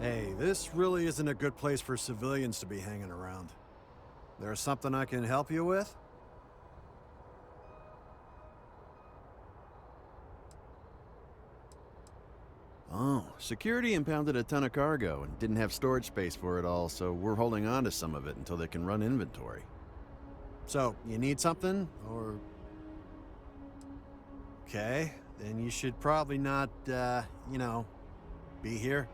Hey, this really isn't a good place for civilians to be hanging around. There's something I can help you with? Oh, security impounded a ton of cargo and didn't have storage space for it all, so we're holding on to some of it until they can run inventory. So, you need something? Or... Okay, then you should probably not, be here.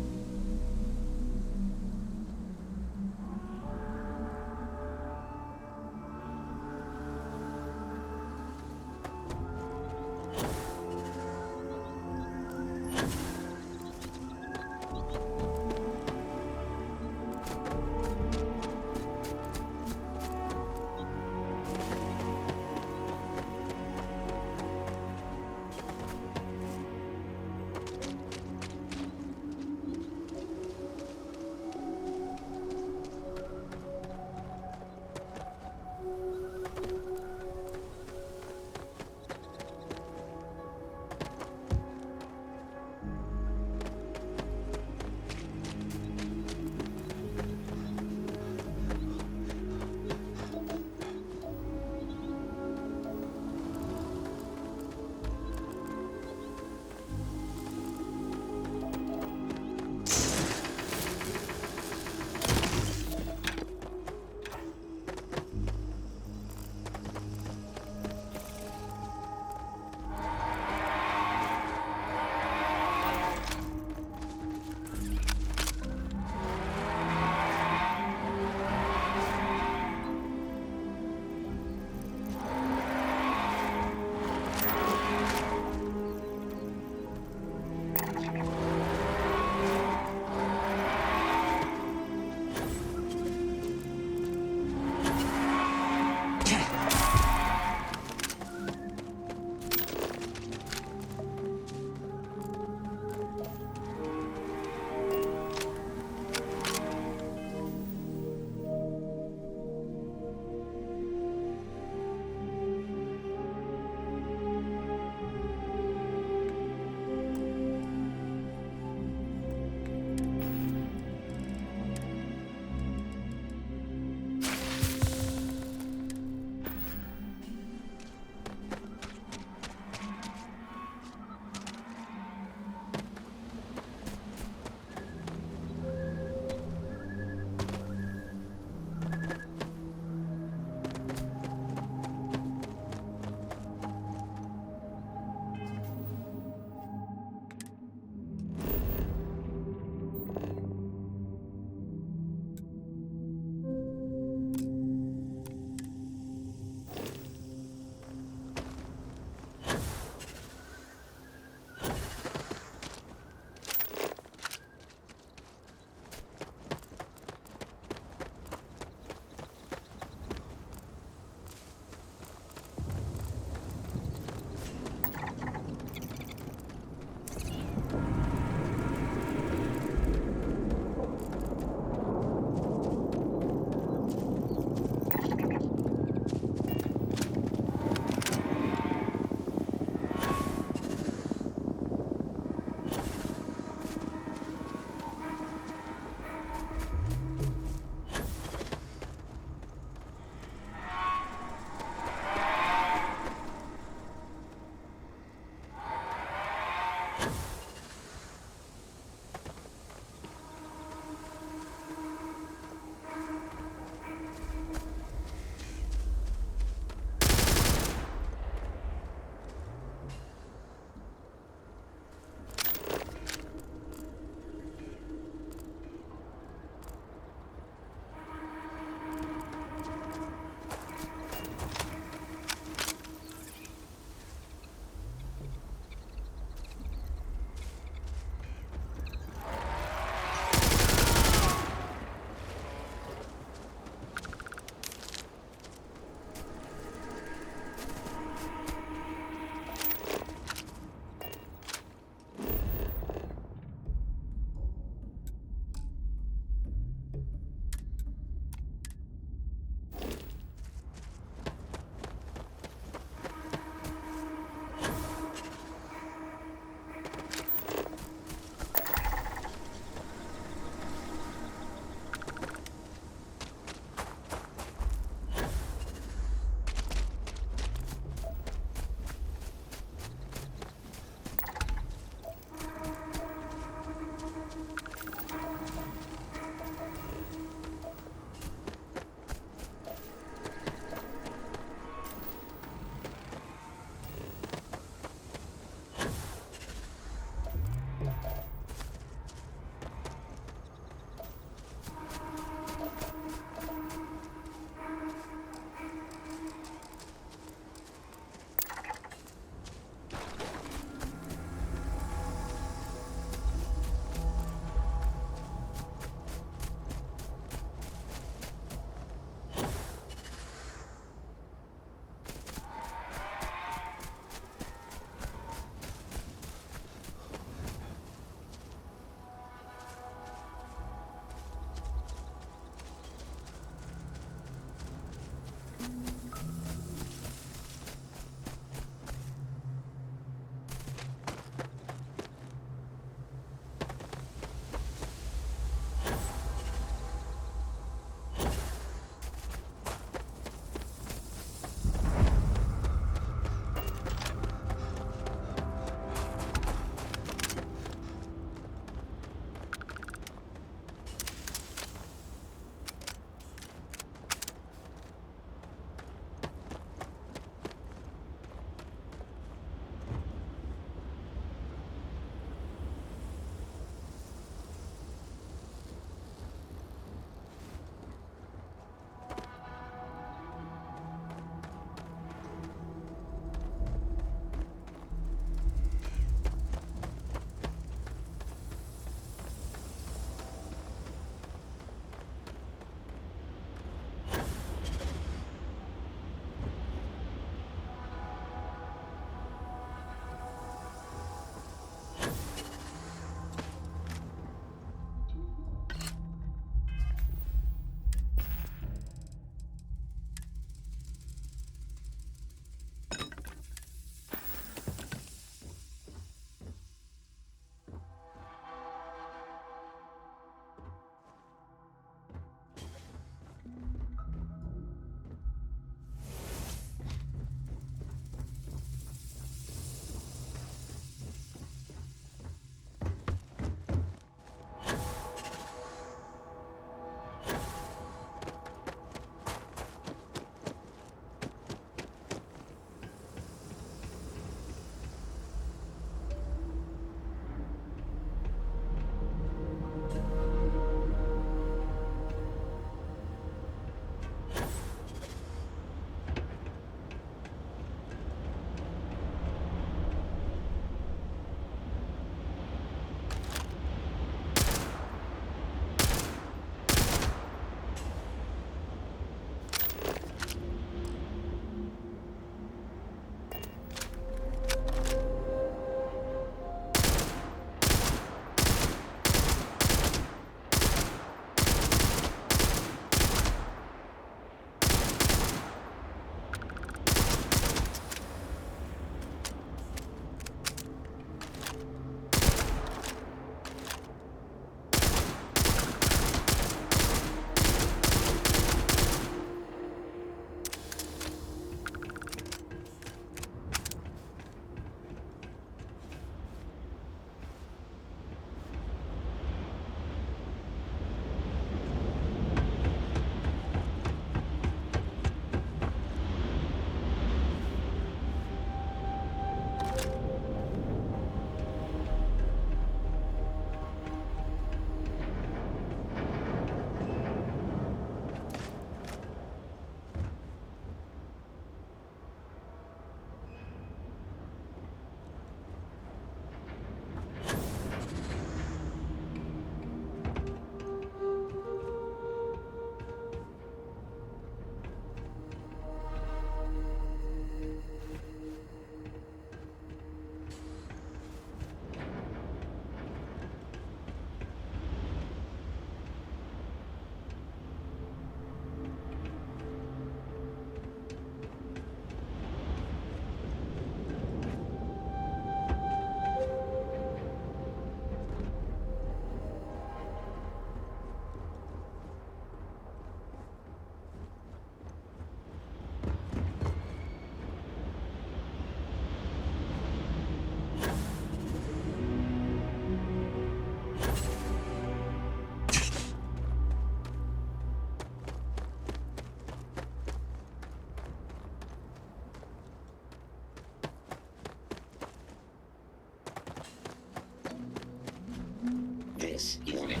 This evening,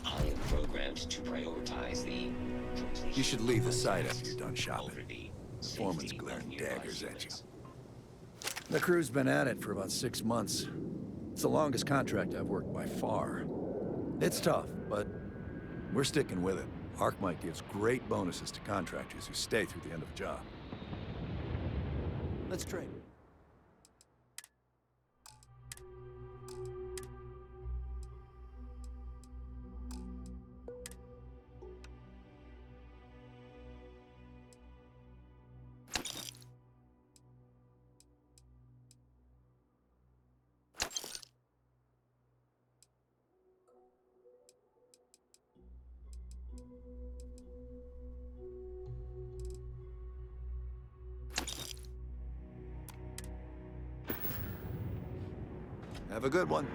I am programmed to prioritize the completion You should leave the of site tasks after you're done shopping. over the The foreman's safety glaring of nearby daggers at you. humans. The crew's been at it for about 6 months. It's the longest contract I've worked by far. It's tough, but we're sticking with it. Arcmite gives great bonuses to contractors who stay through the end of a job. Let's trade. Have a good one.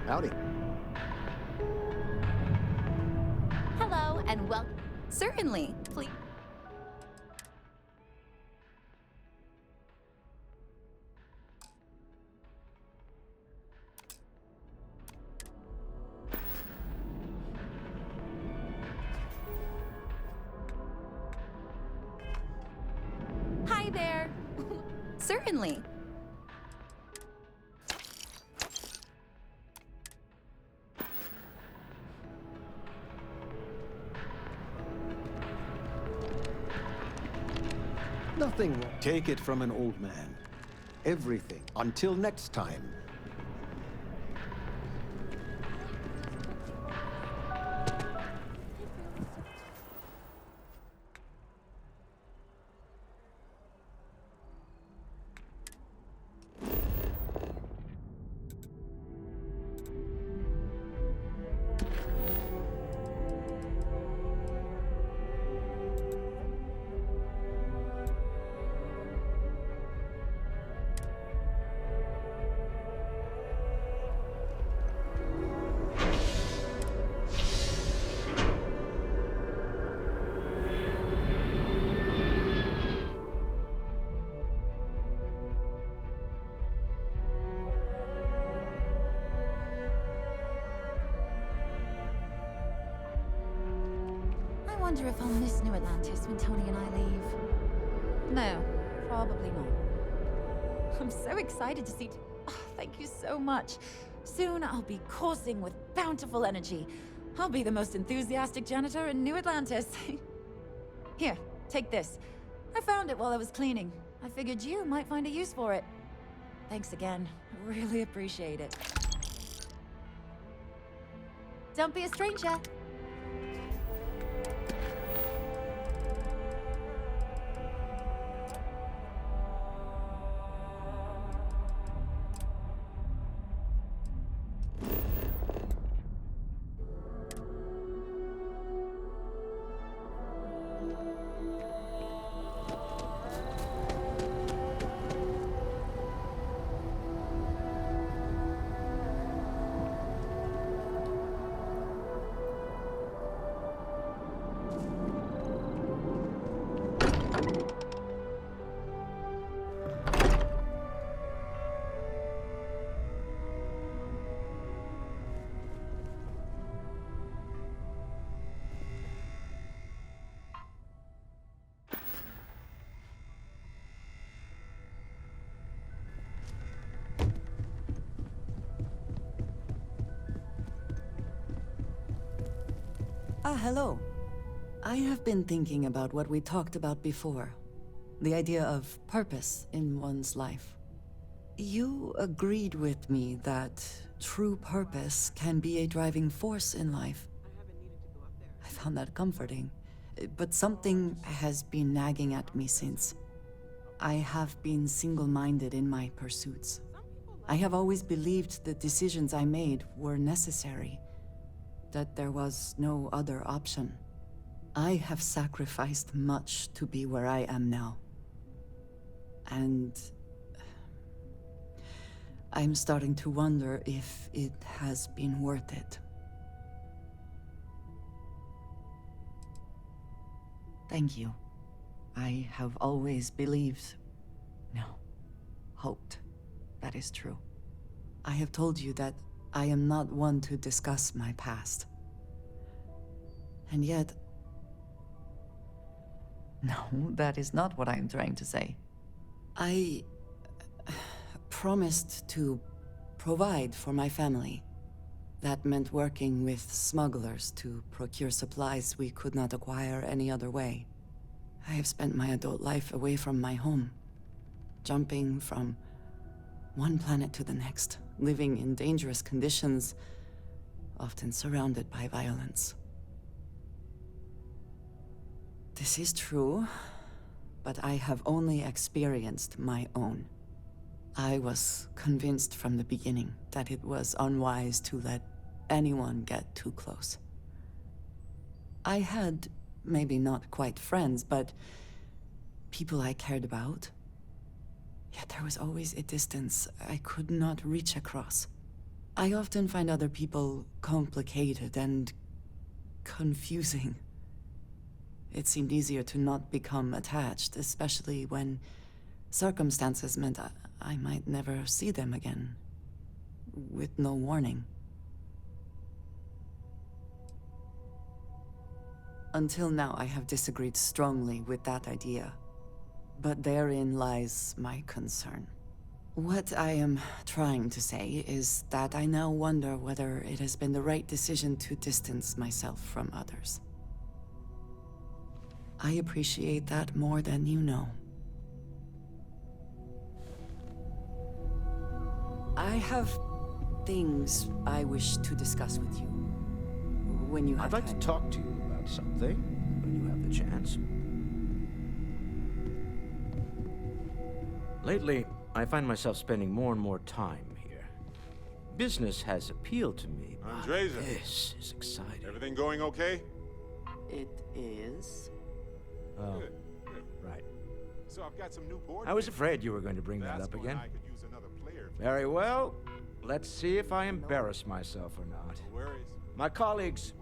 Howdy. Hello and welcome. Certainly, please. Hi there. Certainly. Nothing wrong. Take it from an old man. Everything. Until next time. I wonder if I'll miss New Atlantis when Tony and I leave. No, probably not. I'm so excited to see. Oh, thank you so much. Soon I'll be coursing with bountiful energy. I'll be the most enthusiastic janitor in New Atlantis. Here, take this. I found it while I was cleaning. I figured you might find a use for it. Thanks again. I really appreciate it. Don't be a stranger. Hello. I have been thinking about what we talked about before. The idea of purpose in one's life. You agreed with me that true purpose can be a driving force in life. I found that comforting. But something has been nagging at me since. I have been single-minded in my pursuits. I have always believed the decisions I made were necessary, that there was no other option. I have sacrificed much to be where I am now. And I'm starting to wonder if it has been worth it. Thank you. I have always believed, no, hoped, that is true. I have told you that I am not one to discuss my past. And yet... No, that is not what I am trying to say. I promised to provide for my family. That meant working with smugglers to procure supplies we could not acquire any other way. I have spent my adult life away from my home, jumping from one planet to the next, living in dangerous conditions, often surrounded by violence. This is true, but I have only experienced my own. I was convinced from the beginning that it was unwise to let anyone get too close. I had, maybe not quite friends, but people I cared about. Yet there was always a distance I could not reach across. I often find other people complicated and confusing. It seemed easier to not become attached, especially when circumstances meant I might never see them again, with no warning. Until now, I have disagreed strongly with that idea. But therein lies my concern. What I am trying to say is that I now wonder whether it has been the right decision to distance myself from others. I appreciate that more than you know. I have things I wish to discuss with you. When you have I'd like to time. talk to you about something when you have the chance. Lately, I find myself spending more and more time here. Business has appealed to me, but Andreza. this is exciting. Everything going okay? It is. Oh, Good, good. right. So I've got some new board I was games. afraid you were going to bring that up Vasco and again. I could use another player. Very well. Let's see if I embarrass myself or not. No worries. My colleagues,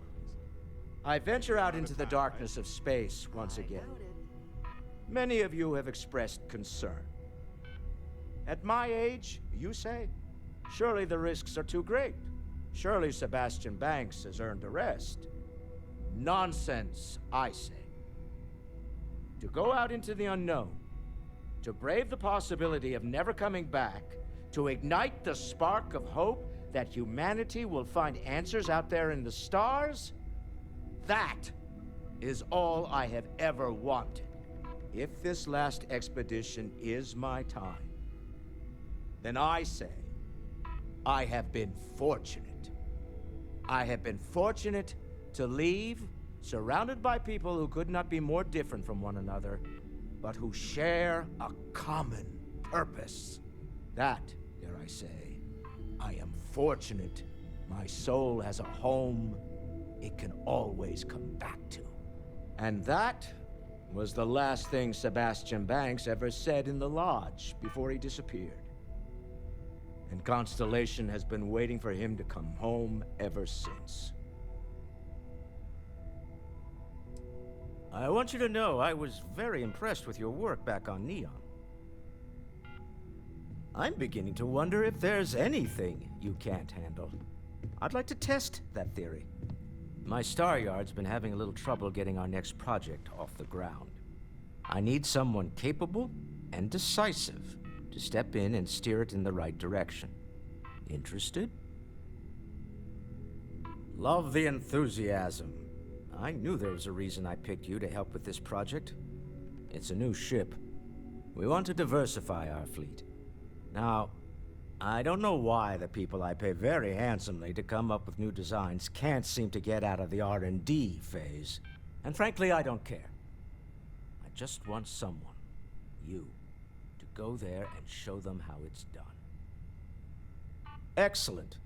I venture out into the darkness of space once again. Many of you have expressed concern. At my age, you say, surely the risks are too great. Surely Sebastian Banks has earned a rest. Nonsense, I say. To go out into the unknown, to brave the possibility of never coming back, to ignite the spark of hope that humanity will find answers out there in the stars, that is all I have ever wanted. If this last expedition is my time, then I say, I have been fortunate. I have been fortunate to leave, surrounded by people who could not be more different from one another, but who share a common purpose. That, dare I say, I am fortunate. My soul has a home it can always come back to. And that was the last thing Sebastian Banks ever said in the lodge before he disappeared. And Constellation has been waiting for him to come home ever since. I want you to know I was very impressed with your work back on Neon. I'm beginning to wonder if there's anything you can't handle. I'd like to test that theory. My Star Yard's been having a little trouble getting our next project off the ground. I need someone capable and decisive to step in and steer it in the right direction. Interested? Love the enthusiasm. I knew there was a reason I picked you to help with this project. It's a new ship. We want to diversify our fleet. Now, I don't know why the people I pay very handsomely to come up with new designs can't seem to get out of the R&D phase. And frankly, I don't care. I just want someone, you, to go there and show them how it's done. Excellent.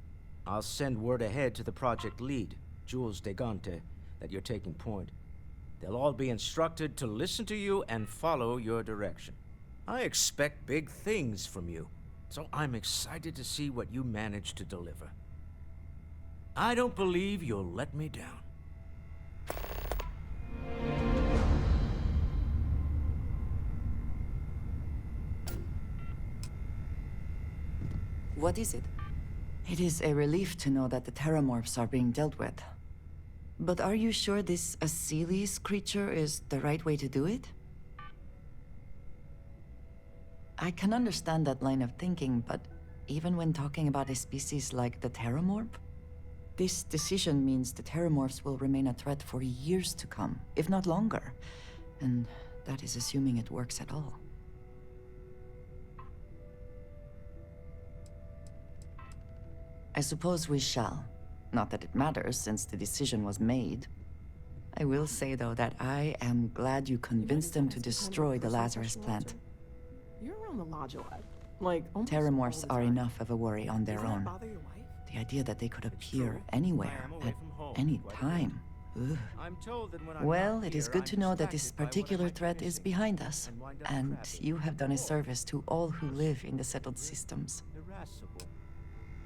I'll send word ahead to the project lead, Jules Degante, that you're taking point. They'll all be instructed to listen to you and follow your direction. I expect big things from you, so I'm excited to see what you manage to deliver. I don't believe you'll let me down. What is it? It is a relief to know that the Terramorphs are being dealt with. But are you sure this Asilis creature is the right way to do it? I can understand that line of thinking, but even when talking about a species like the Terramorph, this decision means the Terramorphs will remain a threat for years to come, if not longer. And that is assuming it works at all. I suppose we shall. Not that it matters, since the decision was made. I will say, though, that I am glad you convinced them to destroy the Lazarus plant. You're around the lodge a lot. Like, almost Terramorphs all are the time. enough of a worry on their Does that own. bother your wife? The idea that they could appear anywhere, I am away at from home any quite a bit. time. Ugh. I'm told that when I'm Well, not it is here, good I'm to know that this distracted by what I particular might be threat is missing behind us, and wind up and trapped you in have done a hole. service to all who live in the settled systems. Irascible.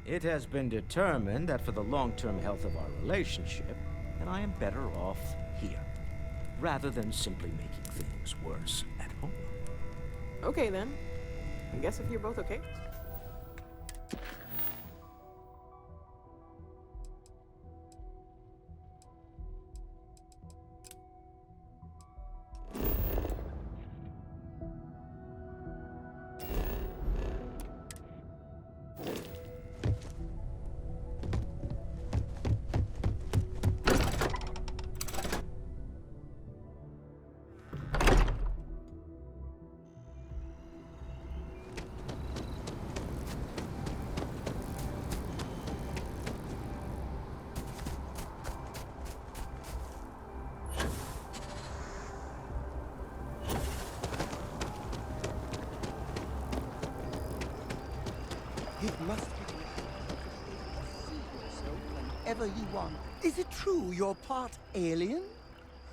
It has been determined that for the long-term health of our relationship, that I am better off here, rather than simply making things worse at home. Okay then. I guess if you're both okay. It must be. See yourself whenever you want. Is it true you're part alien?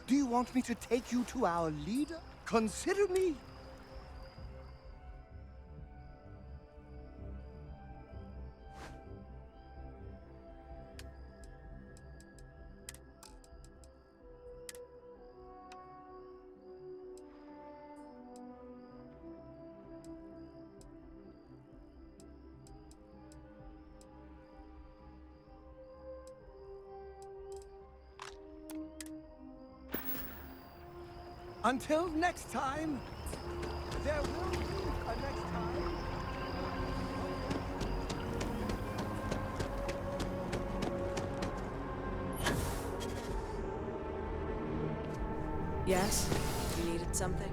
Do you want me to take you to our leader? Consider me. Until next time, there will be a next time. Yes? You needed something?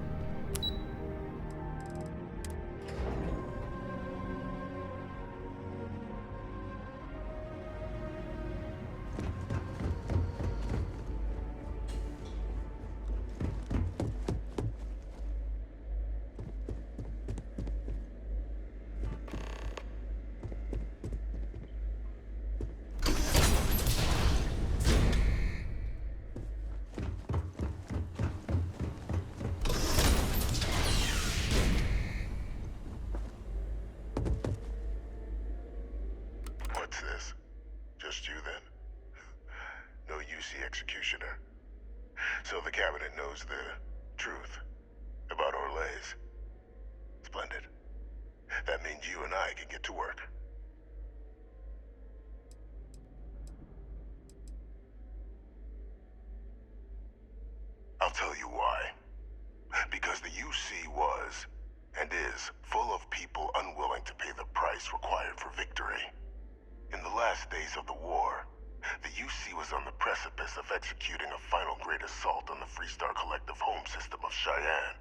What's this? Just you then? No UC executioner. So the cabinet knows the truth about Orlays. Splendid. That means you and I can get to work. I'll tell you why. Because the UC was, and is, full of people unwilling to pay the price required for victory. In the last days of the war, The UC was on the precipice of executing a final great assault on the Freestar Collective home system of Cheyenne.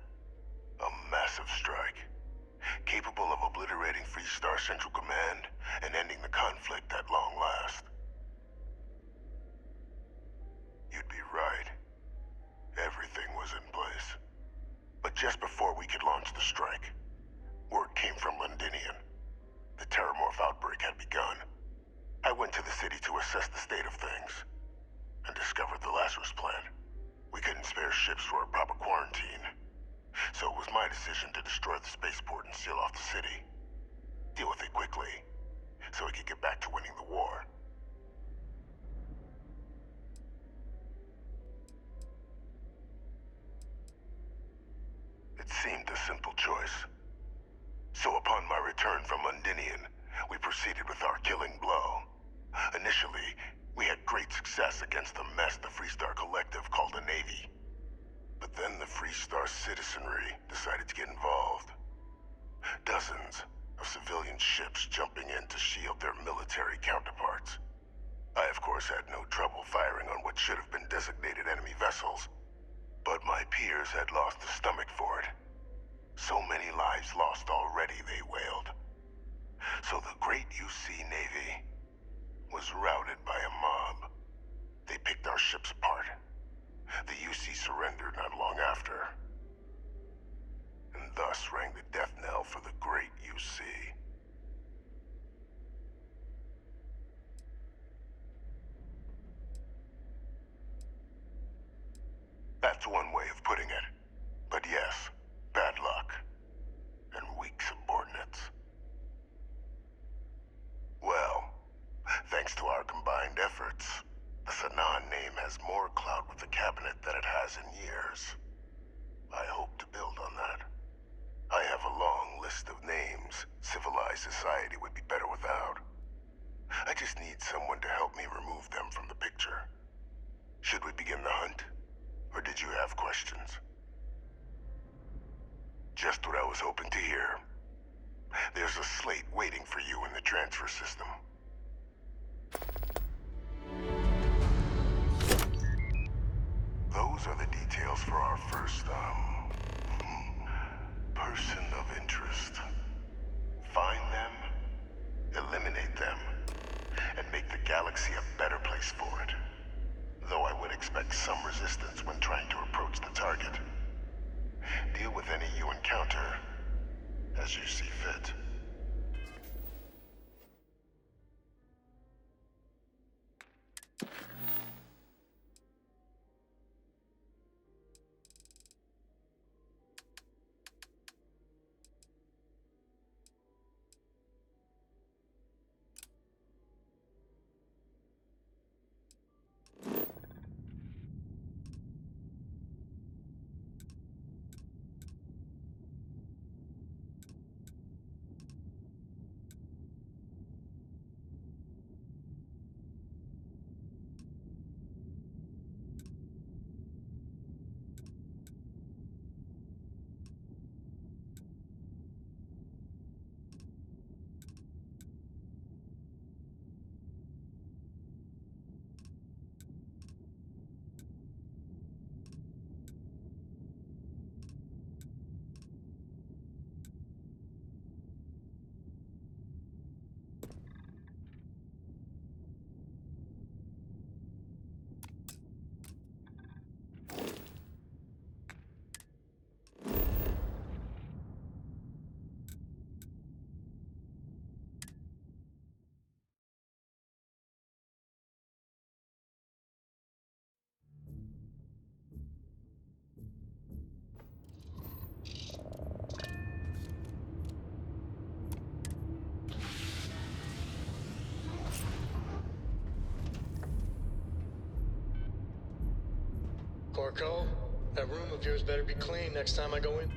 A massive strike, capable of obliterating Freestar Central Command and ending the conflict at long last. You'd be right. Everything was in place. But just before we could launch the strike, word came from Londinian. The Terramorph outbreak had begun. I went to the city to assess the state of things, and discovered the Lazarus plan. We couldn't spare ships for a proper quarantine, so it was my decision to destroy the spaceport and seal off the city. Deal with it quickly, so we could get back to winning the war. It seemed a simple choice. So upon my return from Londinian, we proceeded with our killing blow. Initially, we had great success against the mess the Freestar Collective called a Navy. But then the Freestar citizenry decided to get involved. Dozens of civilian ships jumping in to shield their military counterparts. I, of course, had no trouble firing on what should have been designated enemy vessels. But my peers had lost the stomach for it. So many lives lost already, they wailed. So the great UC Navy was routed by a mob. They picked our ships apart. The UC surrendered not long after. And thus rang the death knell for the great UC. That's one way of putting it. But yes, bad luck. And weak subordinates. Well, thanks to our combined efforts, the Sanan name has more clout with the cabinet than it has in years. I hope to build on that. I have a long list of names civilized society would be better without. I just need someone to help me remove them from the picture. Should we begin the hunt? Or did you have questions? Just what I was hoping to hear. There's a slate waiting for you in the transfer system. Those are the details for our first, person of interest. Find them, eliminate them, and make the galaxy a better place for it. Though I would expect some resistance when trying to approach the target. Deal with any you encounter as you see fit. Corco, that room of yours better be clean next time I go in.